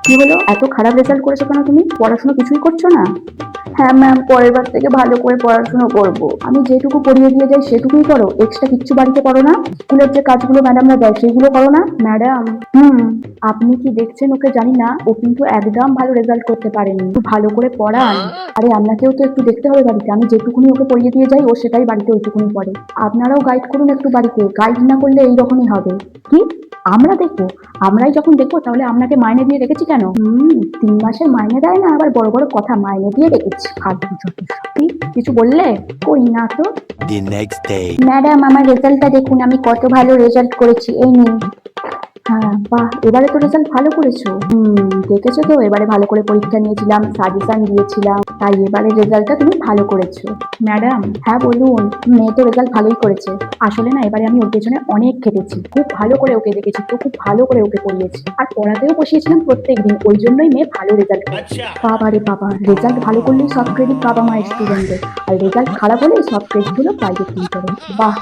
কি হলো, এত খারাপ রেজাল্ট করেছো কেন? তুমি পড়াশোনা কিছুই করছো না? হ্যাঁ ম্যাম, পরের বার থেকে ভালো করে পড়াশোনা করব। আমি যেটুকু পড়িয়ে দিয়ে যাই সেটুকুই করো, এক্সট্রা কিচ্ছু বাড়িতে করো না? স্কুলের যে কাজগুলো ম্যাডামরা দেয় সেগুলো করো না? ম্যাডাম, আপনি কি দেখছেন ওকে জানি না, ও কিন্তু একদম ভালো রেজাল্ট করতে পারেনি। একটু ভালো করে পড়ান। আরে আপনাকেও তো একটু দেখতে হবে বাড়িতে, আমি যেটুকুনি ওকে পড়িয়ে দিয়ে যাই ও সেটাই বাড়িতে ওইটুকুনি পড়ে। আপনারাও গাইড করুন একটু বাড়িতে, গাইড না করলে এইরকমই হবে। কি? আমরা দেখবো? আমরাই যখন দেখবো তাহলে আপনাকে মাইনে দিয়ে রেখেছি কেন? 3 মাসের মাইনে দেয় না, আবার বড় বড় কথা মাইনে দিয়ে রেখেছি। ফালতু যত সব। কি কিছু বললে? কই না তো। The next day. ম্যাডাম, আমার রেজাল্টটা দেখুন, আমি কত ভালো রেজাল্ট করেছি, এই নিন। হ্যাঁ, বাহ, এবারে তো রেজাল্ট ভালো করেছো। দেখেছো তো, এবারে ভালো করে পরীক্ষা নিয়েছিলাম, সাজেশন দিয়েছিলাম, তাই এবারে রেজাল্টটা তুমি ভালো করেছো। ম্যাডাম, হ্যাঁ বলুন। মেয়ে তো রেজাল্ট ভালোই করেছে। আসলে না, এবারে আমি ওর পেছনে অনেক খেটেছি, খুব ভালো করে ওকে দেখেছি তো, খুব ভালো করে ওকে পড়িয়েছি, আর পড়াতেও বসিয়েছিলাম প্রত্যেকদিন, ওই জন্যই মেয়ে ভালো রেজাল্ট করেছে। বাবা রে বাবা, রেজাল্ট ভালো করলেই সব ক্রেডিট বাবা মায়ের স্টুডেন্টদের, আর রেজাল্ট খারাপ হলেই সব ক্রেডিট হলো প্রাইভেট টিউটরের। বাহ।